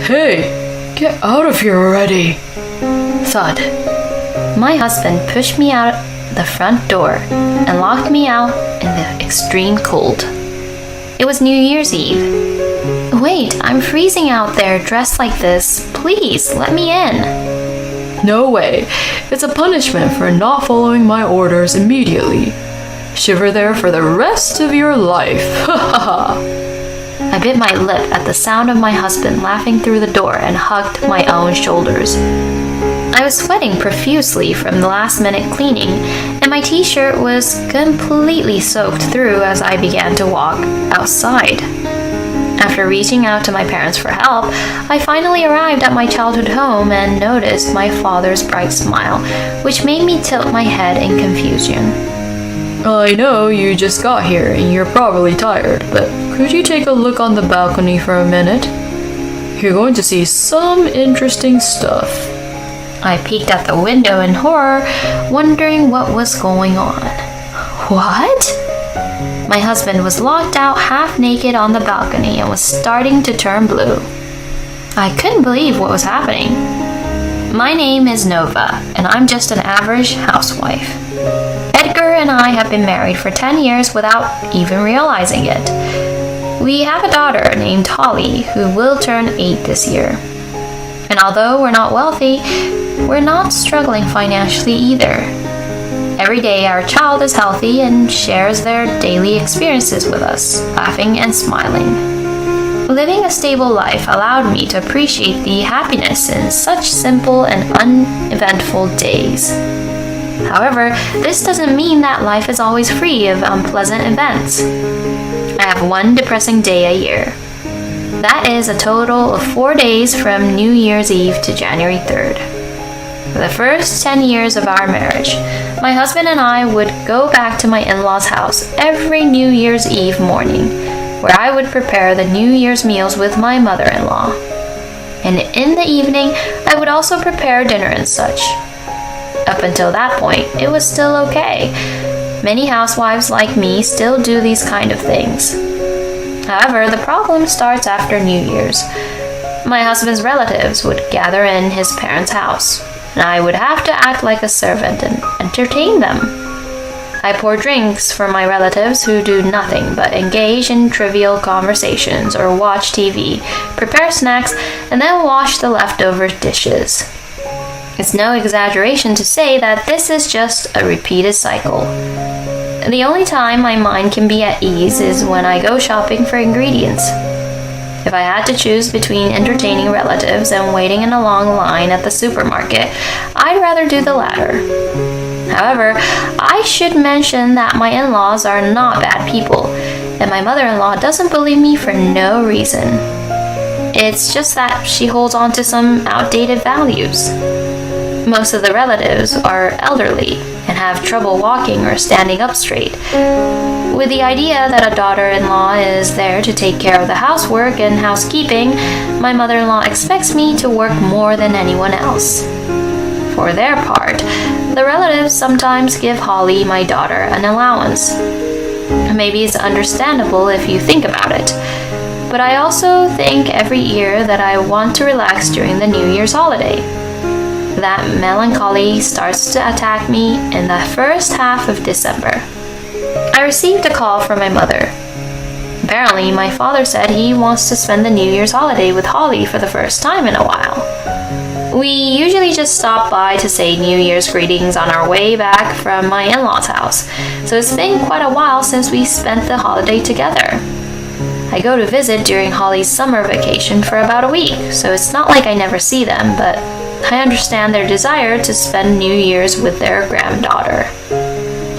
Hey, get out of here already. Thud. My husband pushed me out the front door and locked me out in the extreme cold. It was New Year's Eve. Wait, I'm freezing out there dressed like this. Please, let me in. No way. It's a punishment for not following my orders immediately. Shiver there for the rest of your life. Ha ha ha. I bit my lip at the sound of my husband laughing through the door and hugged my own shoulders. I was sweating profusely from the last-minute cleaning, and my t-shirt was completely soaked through as I began to walk outside. After reaching out to my parents for help, I finally arrived at my childhood home and noticed my father's bright smile, which made me tilt my head in confusion. I know you just got here and you're probably tired, but could you take a look on the balcony for a minute? You're going to see some interesting stuff. I peeked out the window in horror, wondering what was going on. What? My husband was locked out half naked on the balcony and was starting to turn blue. I couldn't believe what was happening. My name is Nova, and I'm just an average housewife. Edgar and I have been married for 10 years without even realizing it. We have a daughter named Holly who will turn 8 this year. And although we're not wealthy, we're not struggling financially either. Every day our child is healthy and shares their daily experiences with us, laughing and smiling. Living a stable life allowed me to appreciate the happiness in such simple and uneventful days. However, this doesn't mean that life is always free of unpleasant events. I have one depressing day a year. That is a total of 4 days from New Year's Eve to January 3rd. For the first 10 years of our marriage, my husband and I would go back to my in-laws' house every New Year's Eve morning, where I would prepare the New Year's meals with my mother-in-law. And in the evening, I would also prepare dinner and such. Up until that point, it was still okay. Many housewives like me still do these kind of things. However, the problem starts after New Year's. My husband's relatives would gather in his parents' house, and I would have to act like a servant and entertain them. I pour drinks for my relatives who do nothing but engage in trivial conversations or watch TV, prepare snacks, and then wash the leftover dishes. It's no exaggeration to say that this is just a repeated cycle. The only time my mind can be at ease is when I go shopping for ingredients. If I had to choose between entertaining relatives and waiting in a long line at the supermarket, I'd rather do the latter. However, I should mention that my in-laws are not bad people, and my mother-in-law doesn't believe me for no reason. It's just that she holds on to some outdated values. Most of the relatives are elderly and have trouble walking or standing up straight. With the idea that a daughter-in-law is there to take care of the housework and housekeeping, my mother-in-law expects me to work more than anyone else. For their part, the relatives sometimes give Holly, my daughter, an allowance. Maybe it's understandable if you think about it, but I also think every year that I want to relax during the New Year's holiday. That melancholy starts to attack me in the first half of December. I received a call from my mother. Apparently, my father said he wants to spend the New Year's holiday with Holly for the first time in a while. We usually just stop by to say New Year's greetings on our way back from my in-laws' house, so it's been quite a while since we spent the holiday together. I go to visit during Holly's summer vacation for about a week, so it's not like I never see them, but I understand their desire to spend New Year's with their granddaughter.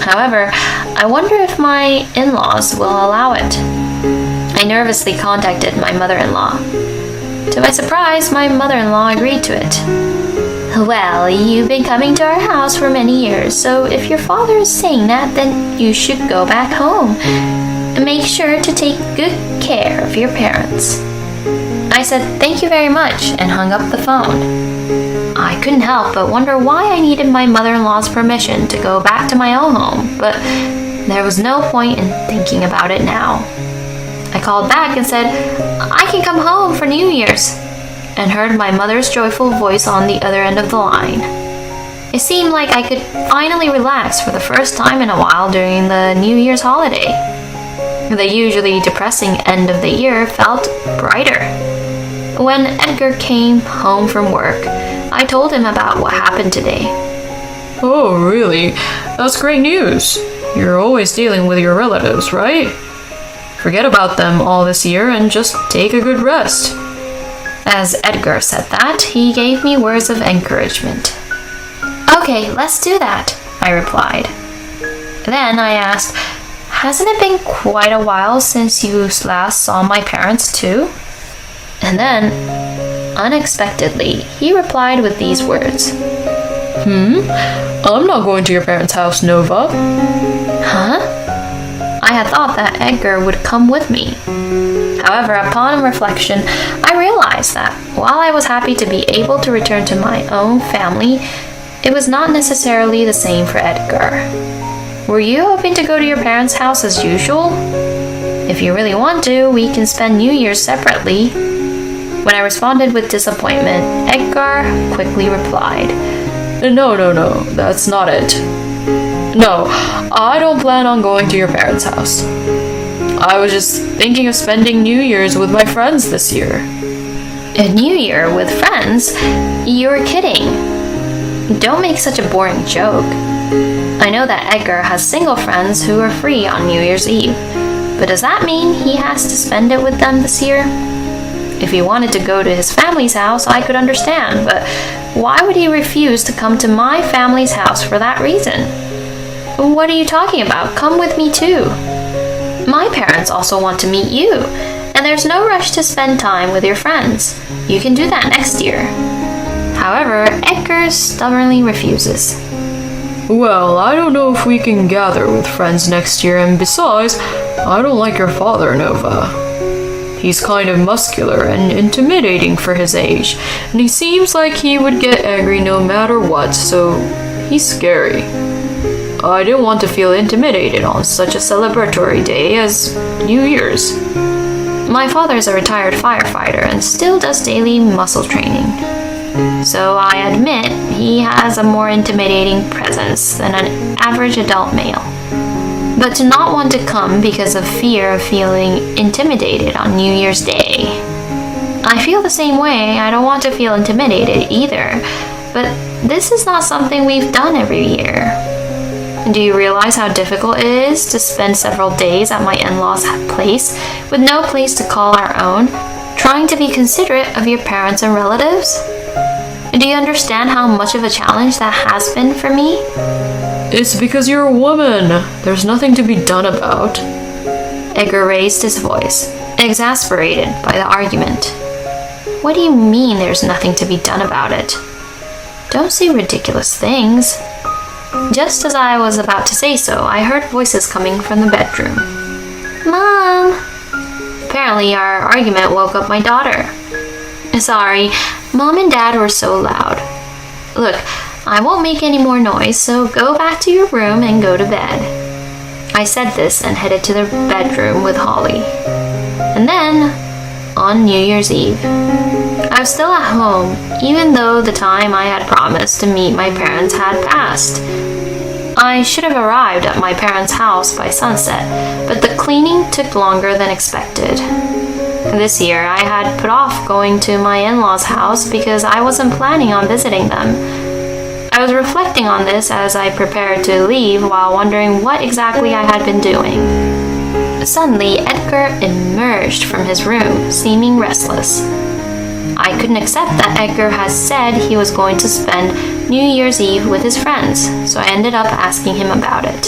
However, I wonder if my in-laws will allow it. I nervously contacted my mother-in-law. To my surprise, my mother-in-law agreed to it. Well, you've been coming to our house for many years, so if your father is saying that, then you should go back home. And make sure to take good care of your parents. I said thank you very much and hung up the phone. I couldn't help but wonder why I needed my mother-in-law's permission to go back to my own home, but there was no point in thinking about it now. I called back and said, I can come home for New Year's. and heard my mother's joyful voice on the other end of the line. It seemed like I could finally relax for the first time in a while during the New Year's holiday. The usually depressing end of the year felt brighter. When Edgar came home from work, I told him about what happened today. Oh, really? That's great news. You're always dealing with your relatives, right? Forget about them all this year and just take a good rest. As Edgar said that, he gave me words of encouragement. Okay, let's do that, I replied. Then I asked, hasn't it been quite a while since you last saw my parents too? And then, unexpectedly, he replied with these words. I'm not going to your parents' house, Nova. Huh? I had thought that Edgar would come with me. However, upon reflection, I realized that while I was happy to be able to return to my own family, it was not necessarily the same for Edgar. Were you hoping to go to your parents' house as usual? If you really want to, we can spend New Year's separately. When I responded with disappointment, Edgar quickly replied, No, that's not it. No, I don't plan on going to your parents' house. I was just thinking of spending New Year's with my friends this year. A New Year with friends? You're kidding. Don't make such a boring joke. I know that Edgar has single friends who are free on New Year's Eve, but does that mean he has to spend it with them this year? If he wanted to go to his family's house, I could understand, but why would he refuse to come to my family's house for that reason? What are you talking about? Come with me too. My parents also want to meet you, and there's no rush to spend time with your friends. You can do that next year. However, Edgar stubbornly refuses. Well, I don't know if we can gather with friends next year, and besides, I don't like your father, Nova. He's kind of muscular and intimidating for his age, and he seems like he would get angry no matter what, so he's scary. I didn't want to feel intimidated on such a celebratory day as New Year's. My father is a retired firefighter and still does daily muscle training. So I admit he has a more intimidating presence than an average adult male. But to not want to come because of fear of feeling intimidated on New Year's Day. I feel the same way. I don't want to feel intimidated either. But this is not something we've done every year. Do you realize how difficult it is to spend several days at my in-laws' place with no place to call our own, trying to be considerate of your parents and relatives? Do you understand how much of a challenge that has been for me? It's because you're a woman. There's nothing to be done about. Edgar raised his voice, exasperated by the argument. What do you mean there's nothing to be done about it? Don't say ridiculous things. Just as I was about to say so, I heard voices coming from the bedroom. Mom! Apparently our argument woke up my daughter. Sorry, Mom and Dad were so loud. Look, I won't make any more noise, so go back to your room and go to bed. I said this and headed to the bedroom with Holly. And then, on New Year's Eve, I was still at home, even though the time I had promised to meet my parents had passed. I should have arrived at my parents' house by sunset, but the cleaning took longer than expected. This year, I had put off going to my in-laws' house because I wasn't planning on visiting them. I was reflecting on this as I prepared to leave while wondering what exactly I had been doing. Suddenly, Edgar emerged from his room, seeming restless. I couldn't accept that Edgar had said he was going to spend New Year's Eve with his friends, so I ended up asking him about it.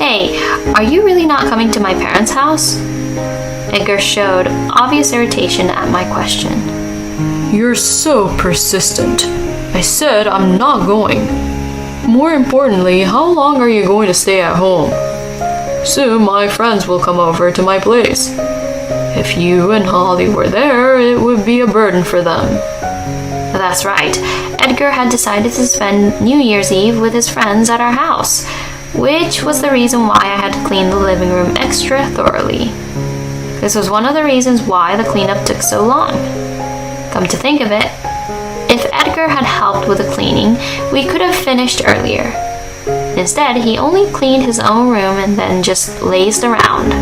Hey, are you really not coming to my parents' house? Edgar showed obvious irritation at my question. You're so persistent. I said I'm not going. More importantly, how long are you going to stay at home? Soon my friends will come over to my place. If you and Holly were there, it would be a burden for them. That's right. Edgar had decided to spend New Year's Eve with his friends at our house, which was the reason why I had to clean the living room extra thoroughly. This was one of the reasons why the cleanup took so long. The come to think of it. If Edgar had helped with the cleaning, we could have finished earlier. Instead, he only cleaned his own room and then just lazed around.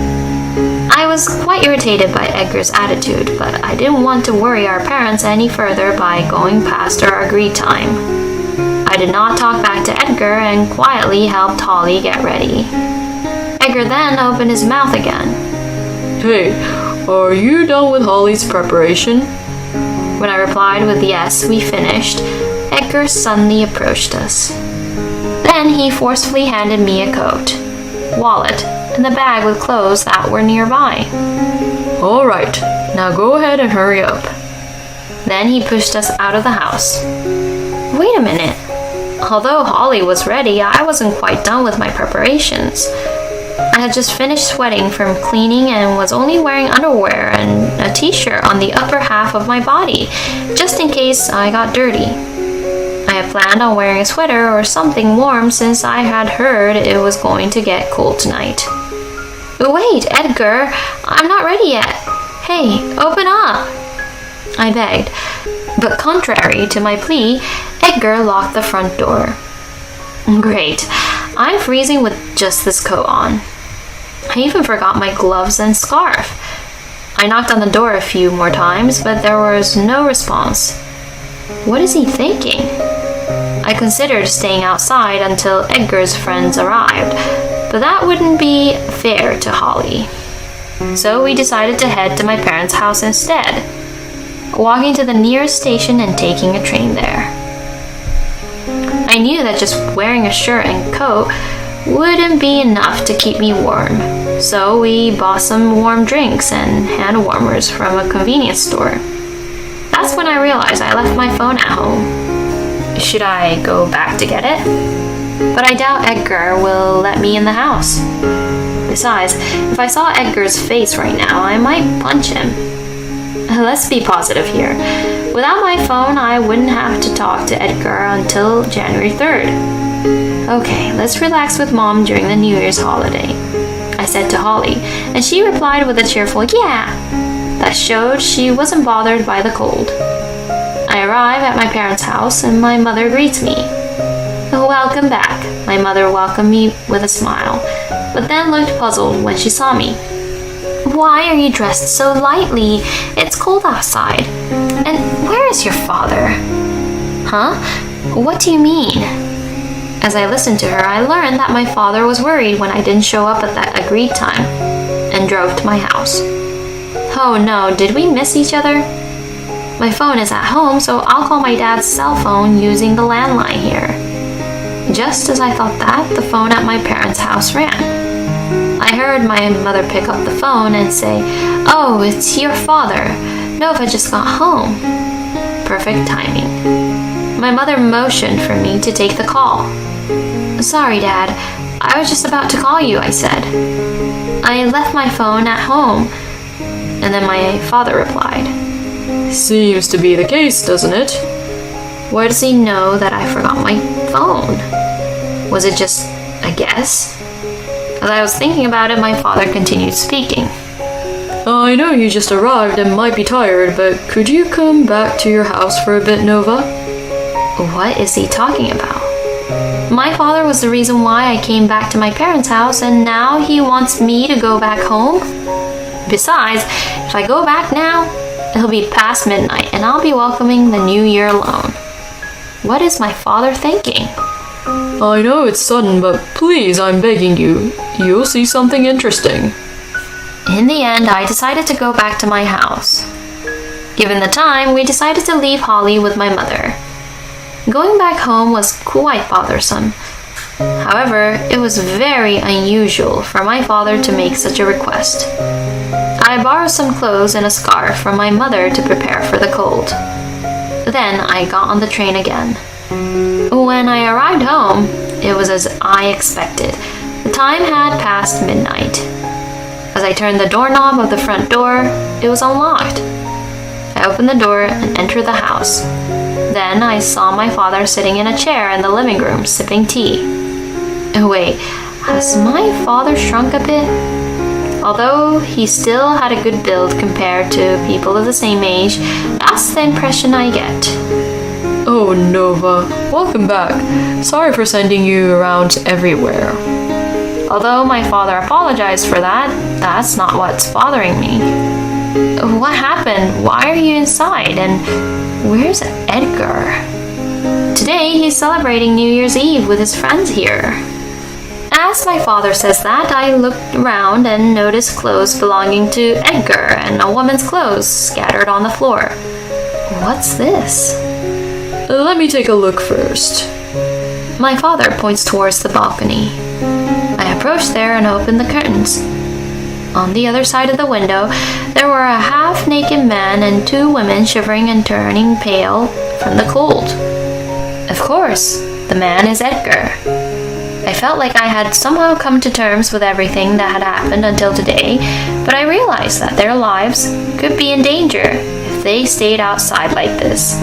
I was quite irritated by Edgar's attitude, but I didn't want to worry our parents any further by going past our agreed time. I did not talk back to Edgar and quietly helped Holly get ready. Edgar then opened his mouth again. Hey, are you done with Holly's preparation? When I replied with yes, we finished, Edgar suddenly approached us. Then he forcefully handed me a coat, wallet, and the bag with clothes that were nearby. All right, now go ahead and hurry up. Then he pushed us out of the house. Wait a minute. Although Holly was ready, I wasn't quite done with my preparations. I had just finished sweating from cleaning and was only wearing underwear and a t-shirt on the upper half of my body, just in case I got dirty. I had planned on wearing a sweater or something warm since I had heard it was going to get cold tonight. Wait, Edgar, I'm not ready yet. Hey, open up, I begged. But contrary to my plea, Edgar locked the front door. Great, I'm freezing with just this coat on. I even forgot my gloves and scarf. I knocked on the door a few more times, but there was no response. What is he thinking? I considered staying outside until Edgar's friends arrived, but that wouldn't be fair to Holly. So we decided to head to my parents' house instead, walking to the nearest station and taking a train there. I knew that just wearing a shirt and coat wouldn't be enough to keep me warm, so we bought some warm drinks and hand warmers from a convenience store. That's when I realized I left my phone at home. Should I go back to get it? But I doubt Edgar will let me in the house. Besides, if I saw Edgar's face right now, I might punch him. Let's be positive here. Without my phone, I wouldn't have to talk to Edgar until January 3rd. Okay, let's relax with Mom during the New Year's holiday, I said to Holly, and she replied with a cheerful yeah that showed she wasn't bothered by the cold. I arrive at my parents' house and my mother greets me. Welcome back, my mother welcomed me with a smile, but then looked puzzled when she saw me. Why are you dressed so lightly? It's cold outside. And where is your father? Huh? What do you mean? As I listened to her, I learned that my father was worried when I didn't show up at that agreed time and drove to my house. Oh no, did we miss each other? My phone is at home, so I'll call my dad's cell phone using the landline here. Just as I thought that, the phone at my parents' house rang. I heard my mother pick up the phone and say, "Oh, it's your father. Nova just got home." Perfect timing. My mother motioned for me to take the call. "Sorry, Dad. I was just about to call you," I said. "I left my phone at home." And then my father replied, Seems to be the case, doesn't it? "Why does he know that I forgot my phone? Was it just a guess?" As I was thinking about it, my father continued speaking. I know you just arrived and might be tired, but could you come back to your house for a bit, Nova? What is he talking about? My father was the reason why I came back to my parents' house, and now he wants me to go back home? Besides, if I go back now, it'll be past midnight, and I'll be welcoming the new year alone. What is my father thinking? I know it's sudden, but please, I'm begging you. You'll see something interesting. In the end, I decided to go back to my house. Given the time, we decided to leave Holly with my mother. Going back home was quite bothersome. However, it was very unusual for my father to make such a request. I borrowed some clothes and a scarf from my mother to prepare for the cold. Then I got on the train again. When I arrived home, it was as I expected. The time had passed midnight. As I turned the doorknob of the front door, it was unlocked. I opened the door and entered the house. Then I saw my father sitting in a chair in the living room sipping tea. Wait, has my father shrunk a bit? Although he still had a good build compared to people of the same age, that's the impression I get. Oh, Nova, welcome back. Sorry for sending you around everywhere. Although my father apologized for that, that's not what's bothering me. What happened? Why are you inside? And where's Edgar? Today, he's celebrating New Year's Eve with his friends here. As my father says that, I looked around and noticed clothes belonging to Edgar and a woman's clothes scattered on the floor. What's this? Let me take a look first. My father points towards the balcony. I approached there and opened the curtains. On the other side of the window, there were a half-naked man and two women shivering and turning pale from the cold. Of course, the man is Edgar. I felt like I had somehow come to terms with everything that had happened until today, but I realized that their lives could be in danger if they stayed outside like this.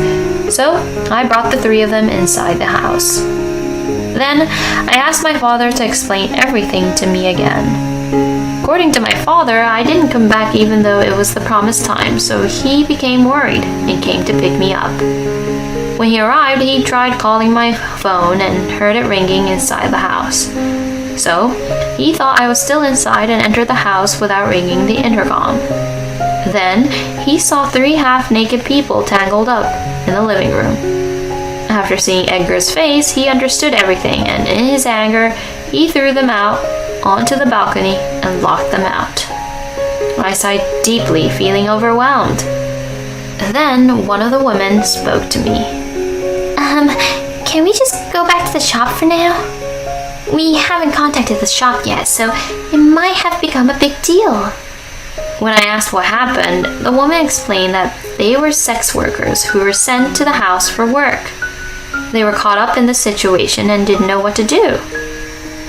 So I brought the three of them inside the house. Then I asked my father to explain everything to me again. According to my father, I didn't come back even though it was the promised time, so he became worried and came to pick me up. When he arrived, he tried calling my phone and heard it ringing inside the house. So he thought I was still inside and entered the house without ringing the intercom. Then he saw three half-naked people tangled up in the living room. After seeing Edgar's face, he understood everything, and in his anger, he threw them out onto the balcony and locked them out. I sighed deeply, feeling overwhelmed. Then one of the women spoke to me. Can we just go back to the shop for now? We haven't contacted the shop yet, so it might have become a big deal. When I asked what happened, the woman explained that they were sex workers who were sent to the house for work. They were caught up in the situation and didn't know what to do.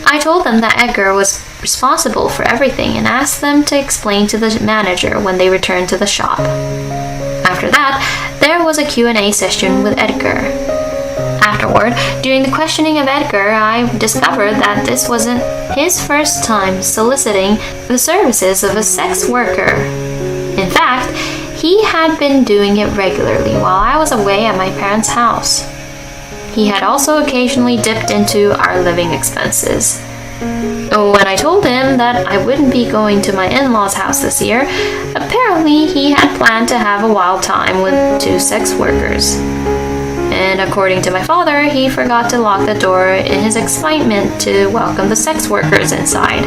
I told them that Edgar was responsible for everything and asked them to explain to the manager when they returned to the shop. After that, there was a Q&A session with Edgar. Afterward, during the questioning of Edgar, I discovered that this wasn't his first time soliciting the services of a sex worker. In fact, he had been doing it regularly while I was away at my parents' house. He had also occasionally dipped into our living expenses. When I told him that I wouldn't be going to my in-laws' house this year, apparently he had planned to have a wild time with two sex workers. And according to my father, he forgot to lock the door in his excitement to welcome the sex workers inside.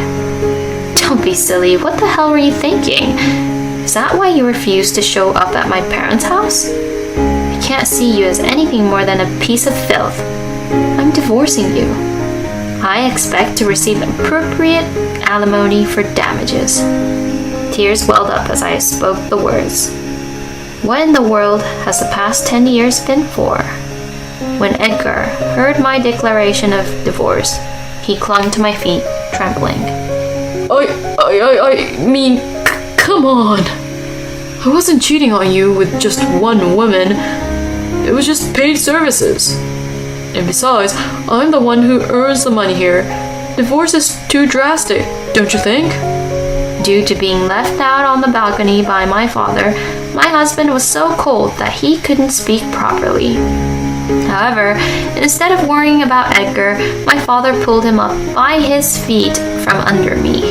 Don't be silly, what the hell were you thinking? Is that why you refused to show up at my parents' house? I can't see you as anything more than a piece of filth. I'm divorcing you. I expect to receive appropriate alimony for damages. Tears welled up as I spoke the words. What in the world has the past 10 years been for? When Edgar heard my declaration of divorce, he clung to my feet, trembling. I mean, come on. I wasn't cheating on you with just one woman. It was just paid services. And besides, I'm the one who earns the money here. Divorce is too drastic, don't you think? Due to being left out on the balcony by my father, my husband was so cold that he couldn't speak properly. However, instead of worrying about Edgar, my father pulled him up by his feet from under me.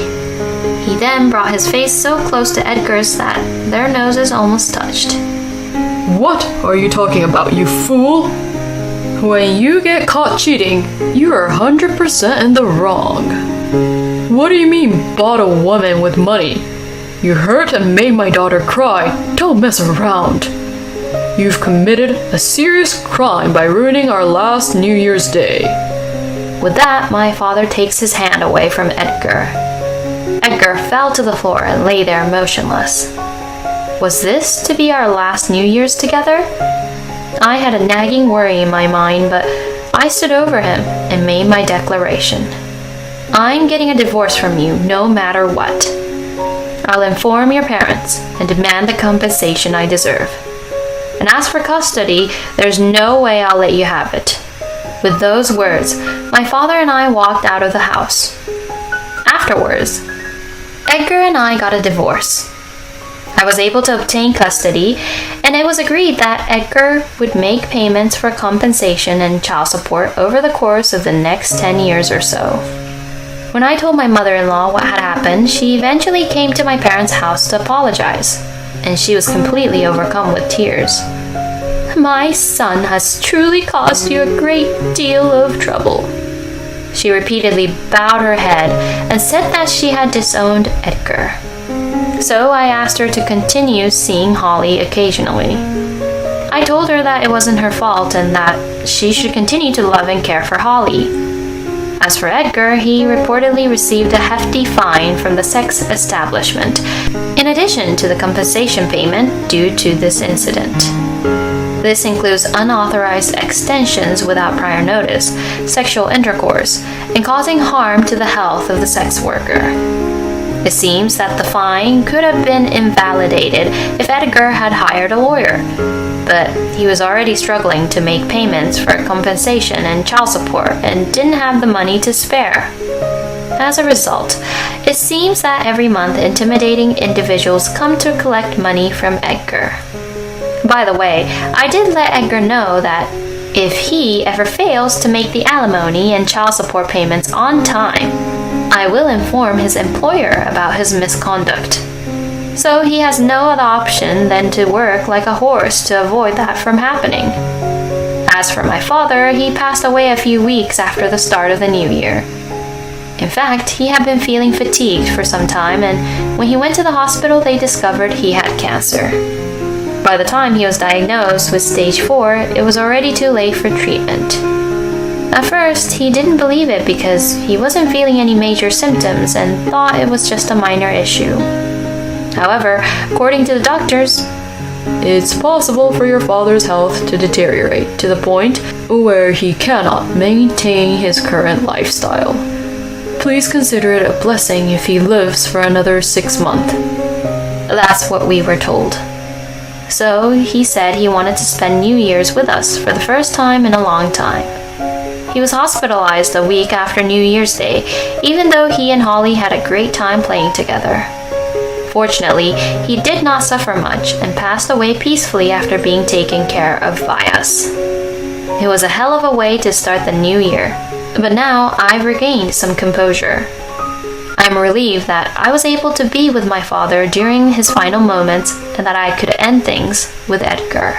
He then brought his face so close to Edgar's that their noses almost touched. What are you talking about, you fool? When you get caught cheating, you are 100% in the wrong. What do you mean, bought a woman with money? You hurt and made my daughter cry. Don't mess around. You've committed a serious crime by ruining our last New Year's Day. With that, my father takes his hand away from Edgar. Edgar fell to the floor and lay there motionless. Was this to be our last New Year's together? I had a nagging worry in my mind, but I stood over him and made my declaration. I'm getting a divorce from you no matter what. I'll inform your parents and demand the compensation I deserve. And as for custody, there's no way I'll let you have it. With those words, my father and I walked out of the house. Afterwards, Edgar and I got a divorce. I was able to obtain custody, and it was agreed that Edgar would make payments for compensation and child support over the course of the next 10 years or so. When I told my mother-in-law what had happened, she eventually came to my parents' house to apologize, and she was completely overcome with tears. "My son has truly caused you a great deal of trouble." She repeatedly bowed her head and said that she had disowned Edgar. So I asked her to continue seeing Holly occasionally. I told her that it wasn't her fault and that she should continue to love and care for Holly. As for Edgar, he reportedly received a hefty fine from the sex establishment, in addition to the compensation payment due to this incident. This includes unauthorized extensions without prior notice, sexual intercourse, and causing harm to the health of the sex worker. It seems that the fine could have been invalidated if Edgar had hired a lawyer, but he was already struggling to make payments for compensation and child support and didn't have the money to spare. As a result, it seems that every month intimidating individuals come to collect money from Edgar. By the way, I did let Edgar know that if he ever fails to make the alimony and child support payments on time, I will inform his employer about his misconduct. So he has no other option than to work like a horse to avoid that from happening. As for my father, he passed away a few weeks after the start of the new year. In fact, he had been feeling fatigued for some time, and when he went to the hospital, they discovered he had cancer. By the time he was diagnosed with stage 4, it was already too late for treatment. At first, he didn't believe it because he wasn't feeling any major symptoms and thought it was just a minor issue. However, according to the doctors, It's possible for your father's health to deteriorate to the point where he cannot maintain his current lifestyle. Please consider it a blessing if he lives for another 6 months. that's what we were told. So he said he wanted to spend New Year's with us for the first time in a long time. He was hospitalized a week after New Year's Day, even though he and Holly had a great time playing together. Fortunately, he did not suffer much and passed away peacefully after being taken care of by us. It was a hell of a way to start the new year, but now I've regained some composure. I'm relieved that I was able to be with my father during his final moments and that I could end things with Edgar.